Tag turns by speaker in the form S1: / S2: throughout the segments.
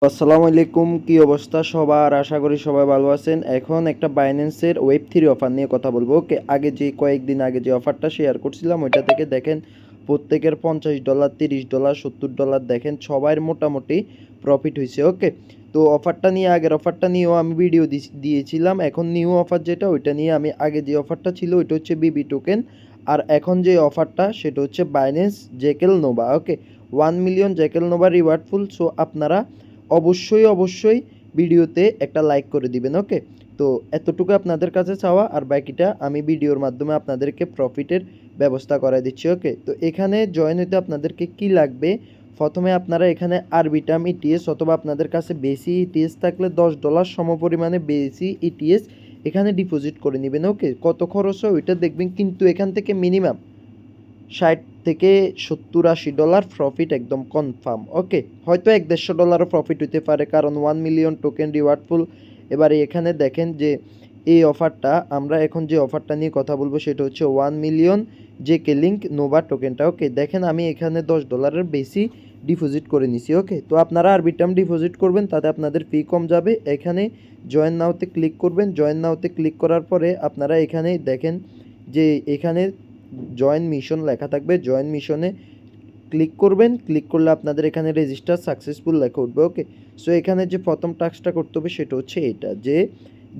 S1: আসসালামু আলাইকুম, কি অবস্থা সবার? আশা করি সবাই ভালো আছেন। এখন একটা বাইন্যান্সের ওয়েব 3 অফার নিয়ে কথা বলবো। ওকে, আগে যে কয়েকদিন আগে যে অফারটা শেয়ার করছিলাম ওইটা থেকে দেখেন প্রত্যেকের $50, $30, $70 দেখেন সবার মোটামুটি প্রফিট হয়েছে। ওকে, তো অফারটা নিয়ে আগের অফারটা নিয়েও আমি ভিডিও দিয়েছিলাম। এখন নিউ অফার যেটা ওইটা নিয়ে আমি আগে যে অফারটা ছিল ওইটা হচ্ছে বিবি টোকেন, আর এখন যে অফারটা সেটা হচ্ছে বাইন্যান্স জেকেল নোভা। ওকে, 1 মিলিয়ন জেকেল নোভা রিওয়ার্ডফুল। সো আপনারা অবশ্যই ভিডিওতে একটা লাইক করে দিবেন। ওকে, তো এতটুকু আপনাদের কাছে চাওয়া, আর বাকিটা আমি ভিডিওর মাধ্যমে আপনাদেরকে প্রফিটের ব্যবস্থা করে দিচ্ছি। ওকে, তো এখানে জয়েন হইতে আপনাদেরকে কি লাগবে? প্রথমে আপনারা এখানে আরবিটাম ইটিএস অথবা আপনাদের কাছে বেশি ইটিএস থাকলে $10 সমপরিমাণে বেশি ইটিএস এখানে ডিপোজিট করে নেবেন। ওকে, কত খরচ হয় ওইটা দেখবেন, কিন্তু এখান থেকে মিনিমাম 60 থেকে $70-80 প্রফিট একদম কনফার্ম। ওকে, হয়তো $100-150 প্রফিট হতে পারে, কারণ 1 মিলিয়ন টোকেন রিওয়ার্ডফুল। এবারে এখানে দেখেন যে এই অফারটা, আমরা এখন যে অফারটা নিয়ে কথা বলবো সেটা হচ্ছে 1 মিলিয়ন জেকে লিঙ্ক নোভা টোকেনটা। ওকে, দেখেন আমি এখানে $10 বেশি ডিপোজিট করে নিছি। ওকে, তো আপনারা আরবিটাম ডিপোজিট করবেন, তাতে আপনাদের ফি কম যাবে। এখানে জয়েন নাওতে ক্লিক করবেন। জয়েন নাওতে ক্লিক করার পরে আপনারা এখানে দেখেন যে এখানে জয়েন মিশন লেখা থাকবে। জয়েন মিশনে ক্লিক করবেন। ক্লিক করলে আপনাদের এখানে রেজিস্টার সাকসেসফুল লেখা উঠবে। ওকে, সো এখানে যে প্রথম টাস্কটা করতে হবে সেটা হচ্ছে এটা, যে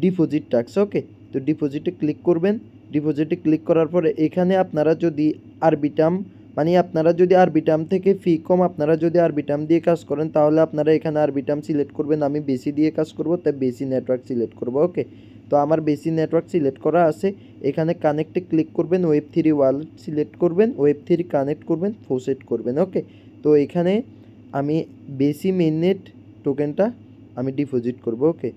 S1: ডিপোজিট টাস্ক। ওকে, তো ডিপোজিটে ক্লিক করবেন। ডিপোজিটে ক্লিক করার পরে এখানে আপনারা যদি আরবিটাম, মানে আপনারা যদি আরবিটাম থেকে ফি কম, আপনারা যদি আরবিটাম দিয়ে কাজ করেন তাহলে আপনারা এখানে আরবিটাম সিলেক্ট করবেন। আমি বেশি দিয়ে কাজ করব, তাই বেশি নেটওয়ার্ক সিলেক্ট করব। ওকে, তো আমার বেশি নেটওয়ার্ক সিলেক্ট করা আছে। এখানে কানেক্টে ক্লিক করবেন, ওয়েব 3 ওয়ালেট সিলেক্ট করবেন, ওয়েব 3 কানেক্ট করবেন, প্রসেড করবেন। ওকে, তো এখানে আমি বেশি মেইননেট টোকেনটা আমি ডিপোজিট করব। ওকে,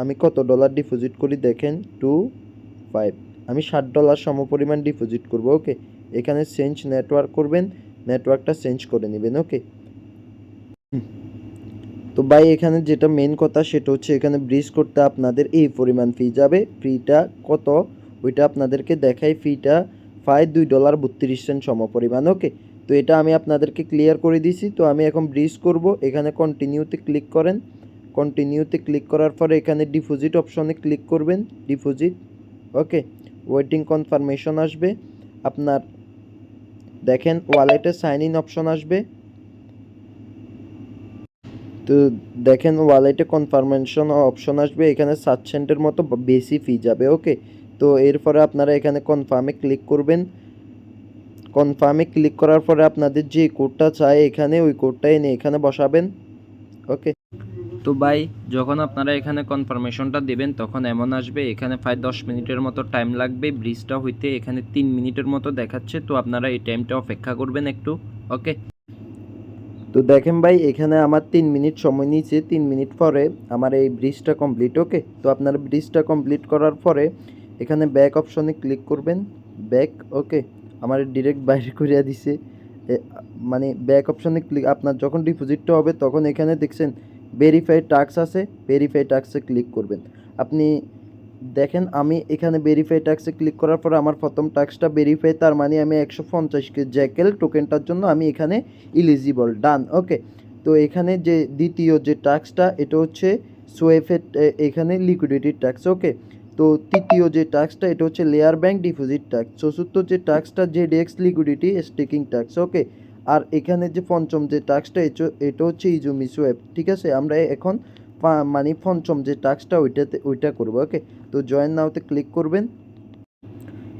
S1: আমি কত ডলার ডিপোজিট করি দেখেন, 25, আমি $60 সমপরিমাণ ডিপোজিট করব। ওকে, এখানে চেঞ্জ নেটওয়ার্ক করবেন, নেটওয়ার্কটা চেঞ্জ করে নেবেন। ওকে, তো ভাই এখানে যেটা মেন কথা সেটা হচ্ছে এখানে ব্রিজ করতে আপনাদের এই পরিমাণ ফি যাবে। ফিটা কত ওইটা আপনাদেরকে দেখাই। ফিটা প্রায় $2.32 সমপরিমাণ। ওকে, তো এটা আমি আপনাদেরকে ক্লিয়ার করে দিছি। তো আমি এখন ব্রিজ করব। এখানে কন্টিনিউতে ক্লিক করেন। কন্টিনিউতে ক্লিক করার পরে এখানে ডিপোজিট অপশনে ক্লিক করবেন। ডিপোজিট। ওকে, ওয়েটিং কনফার্মেশন আসবে। আপনার দেখেন ওয়ালেটে সাইন ইন অপশন আসবে। তো দেখেন ওয়ালেটে কনফার্মেশন অপশন আসবে। এখানে 7 সেন্টের মতো বেশি ফি যাবে। ওকে, তো এরপরে আপনারা এখানে কনফার্মে ক্লিক করবেন। কনফার্মে ক্লিক করার পরে আপনাদের যে কোডটা চায় এখানে ওই কোডটা এনে এখানে বসাবেন। ওকে,
S2: তো ভাই যখন আপনারা এখানে কনফার্মেশনটা দিবেন তখন এমন আসবে, এখানে প্রায় 10 মিনিটের মতো টাইম লাগবে ব্রিজটা হইতে। এখানে 3 মিনিটের মতো দেখাচ্ছে, তো আপনারা এই টাইমটা অপেক্ষা করবেন একটু। ওকে,
S1: তো দেখেন ভাই এখানে আমার 3 মিনিট সময় নিয়েছে। 3 মিনিট পরে আমার এই ব্রিজটা কমপ্লিট। ওকে, তো আপনারা ব্রিজটা কমপ্লিট করার পরে এখানে ব্যাক অপশনে ক্লিক করবেন। ব্যাক। ওকে, আমার ডিরেক্ট বাইরে করিয়া দিছে। মানে ব্যাক অপশনে ক্লিক, আপনার যখন ডিপোজিটটা হবে তখন এখানে দেখছেন ভেরিফাই টাস্ক আছে, ভেরিফাই টাস্কে ক্লিক করবেন। আপনি দেখেন আমি এখানে ভেরিফাই টাস্কে ক্লিক করার পর আমার প্রথম টাস্কটা ভেরিফাই, তার মানে আমি 150 কে জ্যাকেল টোকেনটার জন্য আমি এখানে ইলিজিবল। ডান। ওকে, তো এখানে যে দ্বিতীয় যে টাস্কটা এটা হচ্ছে সোয়েফের, এখানে লিকুইডিটি টাস্ক। ওকে, তো তৃতীয় যে টাস্কটা এটা হচ্ছে লেয়ার ব্যাংক ডিপোজিট টাস্ক। চতুর্থ যে টাস্কটা জেডিএক্স লিকুইডিটি স্টেকিং টাস্ক। ওকে, আর এখানে যে পঞ্চম যে টাস্কটা এটা হচ্ছে ইজুমি সোয়েব। ঠিক আছে, আমরা এখন মানে পঞ্চম যে টাস্কটা ওইটা করবো। ওকে, তো জয়েন নাওতে ক্লিক করবেন।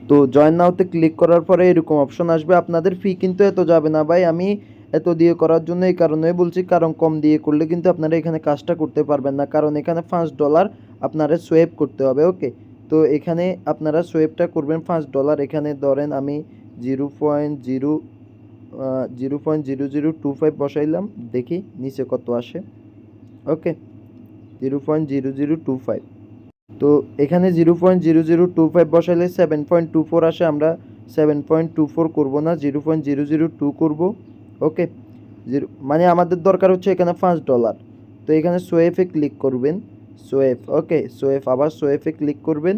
S1: তো জয়েন নাওতে ক্লিক করার পরে এরকম অপশন আসবে। আপনাদের ফি কিন্তু এত যাবে না ভাই, আমি এত দিয়ে করার জন্য এই কারণে বলছি, কারণ কম দিয়ে করলে কিন্তু আপনারা এখানে কাজটা করতে পারবেন না, কারণ এখানে $5 আপনারা সোয়েপ করতে হবে। ওকে, তো এখানে আপনারা সোয়েপটা করবেন $5। এখানে ধরেন আমি 0.0025 বসাইলাম, দেখি নিচে কত আসে। ওকে, 0.0025। তো এখানে 0.0025 বসাইলে 7.24 আসে। আমরা 7.24 করব না, 0.002 করব। ওকে, মানে আমাদের দরকার হচ্ছে এখানে $5। তো এখানে সোয়েফে ক্লিক করবেন। সোয়েফ। ওকে, সোয়েফ, আবার সোয়েফে ক্লিক করবেন।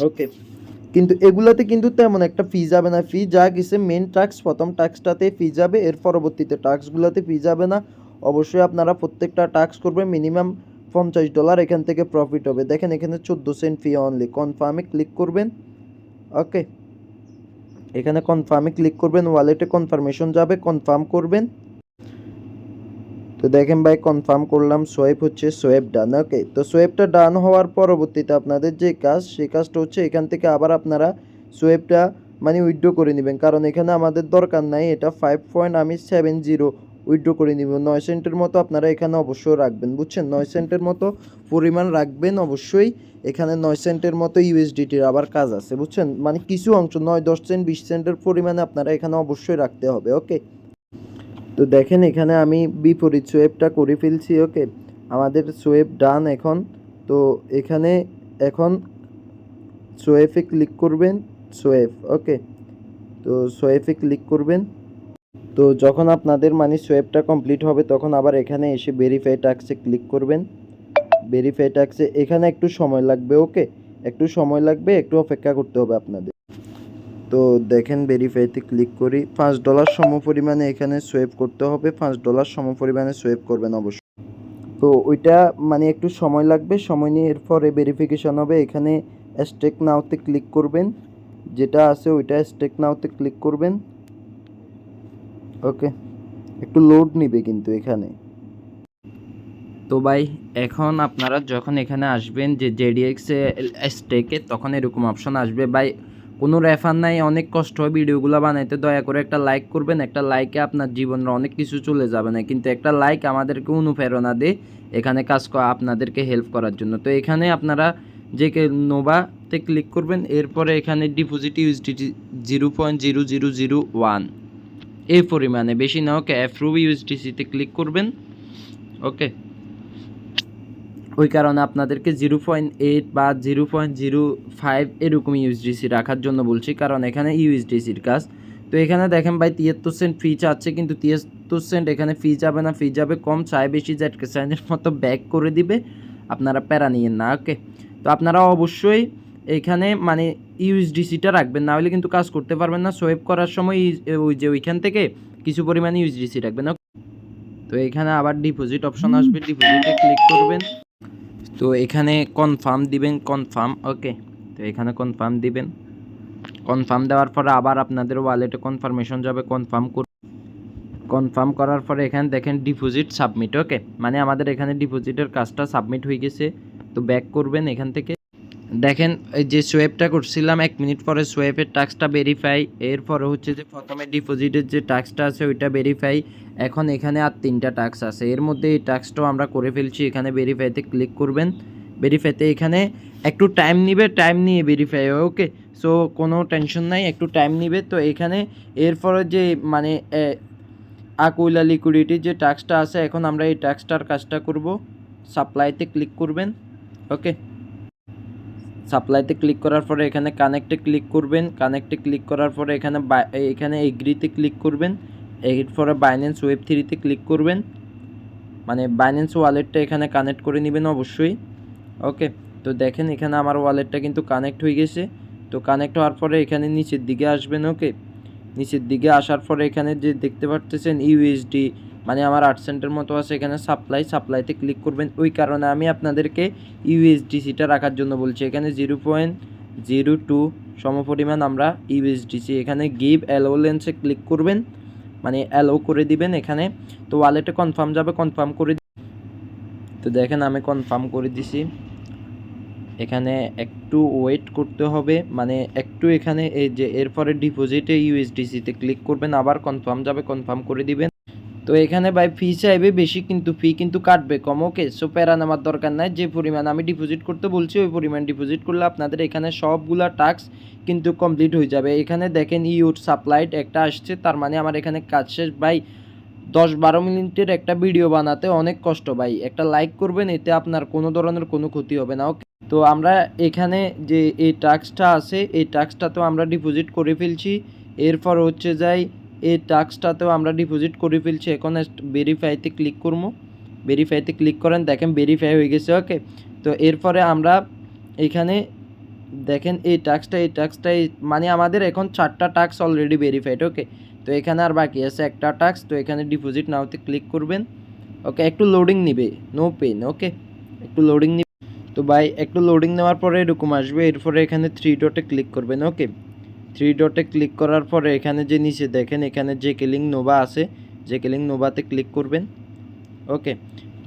S1: ওকে, কিন্তু এগুলাতে কিন্তু তেমন একটা ফি যাবে না। ফি যা গেছে মেন টাস্ক প্রথম টাস্কটাতে ফি যাবে, এর পরবর্তীতে টাস্কগুলোতে ফি যাবে না। অবশ্যই আপনারা প্রত্যেকটা টাস্ক করবেন মিনিমাম $50 এখান থেকে প্রফিট হবে। দেখেন এখানে 14 সেন্ট ফি অনলি। কনফার্মে ক্লিক করবেন। ওকে, এখানে কনফার্মে ক্লিক করবেন, ওয়ালেটে কনফার্মেশন যাবে, কনফার্ম করবেন। তো দেখেন ভাই কনফার্ম করলাম, সোয়াইপ হচ্ছে, সোয়াইপ ডান। ওকে, তো সোয়াইপটা ডান হওয়ার পরবর্তীতে আপনাদের যে কাজ, সেই কাজটা হচ্ছে এখান থেকে আবার আপনারা সোয়াইপটা মানে উইথড্র করে নেবেন, কারণ এখানে আমাদের দরকার নাই। এটা 5.70 উইথড্র করে নিব। 9 সেন্টের মতো আপনারা এখানে অবশ্যই রাখবেন, বুঝছেন? 9 সেন্টের মতো পরিমাণ রাখবেন অবশ্যই। এখানে 9 সেন্টের মতো ইউএসডিটির আবার কাজ আছে, বুঝছেন? মানে কিছু অংশ 9, 10 সেন্ট, 20 সেন্টের পরিমাণে আপনারা এখানে অবশ্যই রাখতে হবে। ওকে, তো দেখেন এখানে আমি বিপরীত সোয়েবটা করে ফেলছি। ওকে, আমাদের সোয়েব ডান এখন। তো এখানে এখন সোয়েফে ক্লিক করবেন, সোয়েফ। ওকে, তো সোয়েফে ক্লিক করবেন। তো যখন আপনাদের মানে সোয়েবটা কমপ্লিট হবে তখন আবার এখানে এসে ভেরিফাই টাস্কে ক্লিক করবেন। ভেরিফাই টাস্কে এখানে একটু সময় লাগবে। ওকে, একটু সময় লাগবে, একটু অপেক্ষা করতে হবে আপনাদের। তো দেখেন ভেরিফাইতে ক্লিক করি। $5 সম পরিমাণে এখানে সোয়েপ করতে হবে, $5 সম পরিমাণে সোয়েপ করবেন অবশ্যই। তো ওইটা মানে একটু সময় লাগবে, সময় নিয়ে এরপরে ভেরিফিকেশন হবে। এখানে স্টেক নাওতে ক্লিক করবেন, যেটা আছে ওইটা স্টেক নাওতে ক্লিক করবেন। ওকে, একটু লোড নিবে কিন্তু এখানে।
S2: তো ভাই এখন আপনারা যখন এখানে আসবেন যে জেডিএক্স স্টেকে, তখন এরকম অপশন আসবে। ভাই কোনো রেফার নাই, অনেক কষ্ট হয় ভিডিওগুলো বানাইতে। দয়া করে একটা লাইক করবেন, একটা লাইকে আপনার জীবনের অনেক কিছু চলে যাবে না, কিন্তু একটা লাইক আমাদেরকে অনুপ্রেরণা দেয় এখানে কাজ করা, আপনাদেরকে হেল্প করার জন্য। তো এখানে আপনারা যে নোভাতে ক্লিক করবেন, এরপরে এখানে ডিপোজিট ইউএসডিটি 0.0001 এই পরিমাণে, বেশি না। ওকে, অ্যাপ্রুভ ইউএসডিসিতে ক্লিক করবেন। ওকে, ওই কারণে আপনাদেরকে 0.8 বা 0.05 এরকম ইউএসডিসি রাখার জন্য বলছি, কারণ এখানে ইউএসডিসির কাজ। তো এখানে দেখেন ভাই 73 সেন্ট ফি চাচ্ছে, কিন্তু 73 সেন্ট এখানে ফি যাবে না, ফি যাবে কম। চাই বেশি জেটকে সাইনের মতো ব্যাক করে দিবে, আপনারা প্যারা নিয়েন না। ওকে, তো আপনারা অবশ্যই এখানে মানে ইউএসডিসিটা রাখবেন, না হলে কিন্তু কাজ করতে পারবেন না। সোয়েপ করার সময় ওই যে ওইখান থেকে কিছু পরিমাণে ইউএসডিসি রাখবেন। তো এখানে আবার ডিপোজিট অপশন আসবে, ডিপোজিটে ক্লিক করবেন। তো এখানে কনফার্ম দিবেন, কনফার্ম। ওকে, তো এখানে কনফার্ম দিবেন। কনফার্ম দেওয়ার পরে আবার আপনাদের ওয়ালেটে কনফার্মেশন যাবে, কনফার্ম করার পরে এখানে দেখেন ডিপোজিট সাবমিট। ওকে, মানে আমাদের এখানে ডিপোজিটের কাজটা সাবমিট হয়ে গেছে। তো ব্যাক করবেন এখান থেকে। দেখেন এই যে সোয়েপটা করছিলাম, 1 মিনিট পরে সোয়েপের টাস্কটা ভেরিফাই। এরপরে হচ্ছে যে প্রথমে ডিপোজিটের যে টাস্কটা আছে ওইটা ভেরিফাই। এখন এখানে আর 3টা টাস্ক আছে, এর মধ্যে এই টাস্কটাও আমরা করে ফেলছি। এখানে ভেরিফাইতে ক্লিক করবেন। ভেরিফাইতে এখানে একটু টাইম নিবে, টাইম নিয়ে ভেরিফাই। ওকে, সো কোনো টেনশন নাই, একটু টাইম নিবে। তো এখানে এরপরে যে মানে আকুইলা লিকুইডিটির যে টাস্কটা আছে, এখন আমরা এই টাস্কটার কাজটা করব। সাপ্লাইতে ক্লিক করবেন। ওকে, সাপ্লাইতে ক্লিক করার পরে এখানে কানেক্টে ক্লিক করবেন। কানেক্টে ক্লিক করার পরে এখানে এগ্রিতে ক্লিক করবেন। এরপরে বাইন্যান্স ওয়েব 3তে ক্লিক করবেন, মানে বাইন্যান্স ওয়ালেটটা এখানে কানেক্ট করে নেবেন অবশ্যই। ওকে, তো দেখেন এখানে আমার ওয়ালেটটা কিন্তু কানেক্ট হয়ে গেছে। তো কানেক্ট হওয়ার পরে এখানে নিচের দিকে আসবেন। ওকে, নিচের দিকে আসার পরে এখানে যে দেখতে পাচ্ছেন ইউএসডি, মানে আমার 8 সেন্টের মতো আছে। এখানে সাপ্লাইতে ক্লিক করবেন। ওই কারণে আমি আপনাদেরকে ইউএসডিসিটা রাখার জন্য বলছি। এখানে 0.02 সমপরিমাণ আমরা ইউএসডিসি, এখানে গিভ অ্যালোলেন্সে ক্লিক করবেন, মানে অ্যালো করে দিবেন এখানে। তো ওয়ালেটে কনফার্ম যাবে, কনফার্ম করে। তো দেখেন আমি কনফার্ম করে দিছি। এখানে একটু ওয়েট করতে হবে, মানে একটু এখানে এই যে এরপরে ডিপোজিটে ইউএসডিসিতে ক্লিক করবেন, আবার কনফার্ম যাবে, কনফার্ম করে দিবেন। তো এখানে ভাই ফি চাইবে বেশি, কিন্তু ফি কিন্তু কাটবে কম। ওকে, সো প্যারা নেওয়ার দরকার নাই। যে পরিমাণ আমি ডিপোজিট করতে বলছি ওই পরিমাণ ডিপোজিট করলে আপনাদের এখানে সবগুলা টাস্ক কিন্তু কমপ্লিট হয়ে যাবে। এখানে দেখেন ইউট সাপ্লাইড একটা আসছে, তার মানে আমার এখানে কাজ শেষ ভাই। 10-12 মিনিটের একটা ভিডিও বানাতে অনেক কষ্ট ভাই। একটা লাইক করবেন, এতে আপনার কোনো ধরনের কোনো ক্ষতি হবে না। ওকে, তো আমরা এখানে যে এই টাস্কটা আছে, এই টাস্কটাতেও আমরা ডিপোজিট করে ফেলছি। এরপর হচ্ছে যাই এই টাস্কটাতেও আমরা ডিপোজিট করে ফেলছি। এখন ভেরিফাইতে ক্লিক করবো। ভেরিফাইতে ক্লিক করেন, দেখেন ভেরিফাই হয়ে গেছে। ওকে, তো এরপরে আমরা এখানে দেখেন এই টাস্কটাই মানে আমাদের এখন 4টা টাস্ক অলরেডি ভেরিফাইড। ওকে, তো এখানে আর বাকি আছে একটা টাস্ক। তো এখানে ডিপোজিট নাওতে ক্লিক করবেন। ওকে, একটু লোডিং নিবে, নো পেন। ওকে, একটু লোডিং নিবে। তো ভাই একটু লোডিং নেওয়ার পরে এরকম আসবে, এরপরে এখানে 3 ডটে ক্লিক করবেন। ওকে, 3 ডটে ক্লিক করার পরে এখানে যে নিচে দেখেন এখানে জেকেলিং নোভা আছে, জেকেলিং নোভাতে ক্লিক করবেন। ওকে,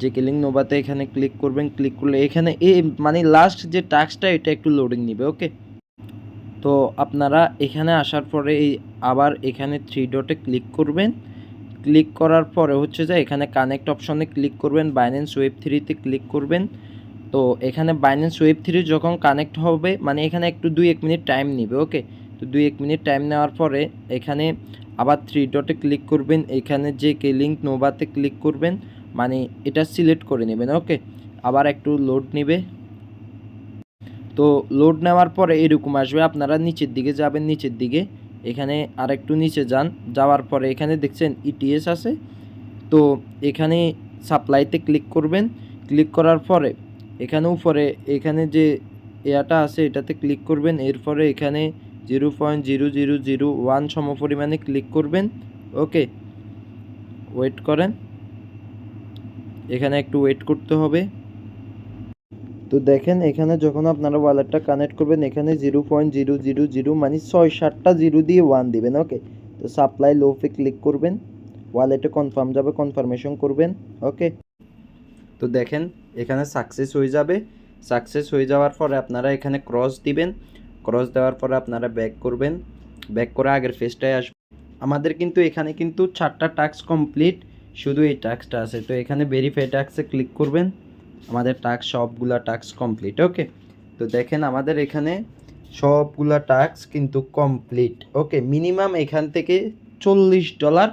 S2: জেকেলিং নোভাতে এখানে ক্লিক করবেন। ক্লিক করলে এখানে মানে লাস্ট যে টাস্কটা এটা একটু লোডিং নিবে। ওকে, তো আপনারা এখানে আসার পরে আবার এখানে 3 ডটে ক্লিক করবেন। ক্লিক করার পরে হচ্ছে যে এখানে কানেক্ট অপশনে ক্লিক করবেন, বাইন্যান্স ওয়েব 3তে ক্লিক করবেন। তো এখানে বাইন্যান্স ওয়েব 3 যখন কানেক্ট হবে মানে এখানে একটু 2-1 মিনিট টাইম নেবে। ওকে, তো 2-1 মিনিট টাইম নেওয়ার পরে এখানে আবার 3 ডটে ক্লিক করবেন, এখানে যে লিঙ্ক নোভাতে ক্লিক করবেন, মানে এটা সিলেক্ট করে নেবেন। ওকে, আবার একটু লোড নেবে। তো লোড নেওয়ার পরে এরকম আসবে, আপনারা নিচের দিকে যাবেন, নিচের দিকে এখানে আর একটু নিচে যান, যাওয়ার পরে এখানে দেখছেন ইটিএস আছে, তো এখানে সাপ্লাইতে ক্লিক করবেন। ক্লিক করার পরে এখানে উপরে এখানে যে এয়াটা আছে এটাতে ক্লিক করবেন, এরপরে এখানে 0.0001 সম পরিমাণে ক্লিক করবেন। ওকে, ওয়েট করেন, এখানে একটু ওয়েট করতে হবে। তো দেখেন এখানে যখন আপনারা ওয়ালেটটা কানেক্ট করবেন এখানে 0.000 মানে 6-7টা জিরো দিয়ে 1 দিবেন। ওকে, তো সাপ্লাই লোফে ক্লিক করবেন, ওয়ালেটে কনফার্ম যাবে, কনফার্মেশন করবেন। ওকে, তো দেখেন এখানে সাকসেস হয়ে যাবে। সাকসেস হয়ে যাওয়ার পরে আপনারা এখানে ক্রস দিবেন, ক্রস দেওয়ার পরে আপনারা ব্যাক করবেন, ব্যাক করে আগের ফেজটায় আসবেন। আমাদের কিন্তু এখানে কিন্তু 4টা টাস্ক কমপ্লিট, শুধু এই টাস্কটা আছে। তো এখানে ভেরিফাই টাস্কে ক্লিক করবেন, আমাদের টাস্ক সবগুলা টাস্ক কমপ্লিট। ওকে, তো দেখেন আমাদের এখানে সবগুলা টাস্ক কিন্তু কমপ্লিট। ওকে, মিনিমাম এখান থেকে $40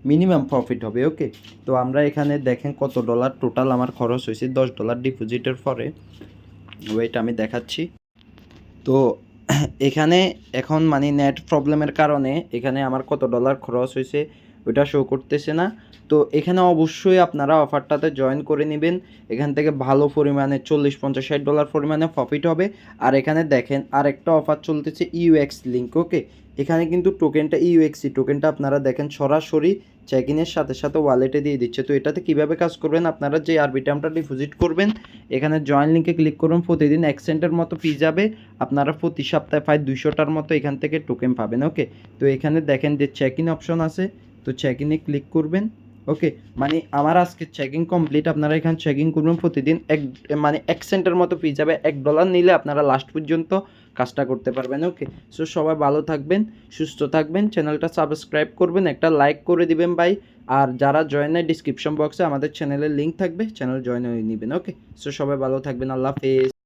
S2: মিনিমাম প্রফিট হবে। ওকে, তো আমরা এখানে দেখেন কত ডলার টোটাল আমার খরচ হয়েছে, $10 ডিপোজিটের পরে। ওয়েট আমি দেখাচ্ছি। তো এখানে এখন মানে নেট প্রবলেমের কারণে এখানে আমার কত ডলার খরচ হয়েছে ওইটা শো করতেছে না। তো এখানে অবশ্যই আপনারা অফারটাতে জয়েন করে নেবেন, এখান থেকে ভালো পরিমাণে $40-50-60 পরিমাণে প্রফিট হবে। আর এখানে দেখেন আরেকটা অফার চলতেছে ইউএক্স লিঙ্ক। ওকে, এখানে কিন্তু টোকেনটা ইউএক্সি টোকেনটা আপনারা দেখেন সরাসরি চেক ইনের সাথে সাথে ওয়ালেটে দিয়ে দিচ্ছে। তো এটাতে কিভাবে কাজ করবেন, আপনারা যে আরবিটামটা ডিপোজিট করবেন এখানে জয়েন লিঙ্কে ক্লিক করুন, প্রতিদিন 1 সেন্টের মতো ফি যাবে, আপনারা প্রতি সপ্তাহে প্রায় 200টার মতো এখান থেকে টোকেন পাবেন। ওকে, তো এখানে দেখেন যে চেক ইন অপশন আছে, তো চেক ইনে ক্লিক করবেন। ওকে, মানে আমার আজকে চেকিং কমপ্লিট, আপনারা এখানে চেকিং করবেন, প্রতিদিন মানে 1 সেন্টের মতো ফি যাবে, $1 নিলে আপনারা লাস্ট পর্যন্ত কাজটা করতে পারবেন। ওকে, সো সবাই ভালো থাকবেন, সুস্থ থাকবেন, চ্যানেলটা সাবস্ক্রাইব করবেন, একটা লাইক করে দিবেন ভাই। আর যারা জয়েনের ডিসক্রিপশন বক্সে আমাদের চ্যানেলের লিঙ্ক থাকবে, চ্যানেল জয়েন হয়ে নেবেন। ওকে, সো সবাই ভালো থাকবেন, আল্লাহ হাফেজ।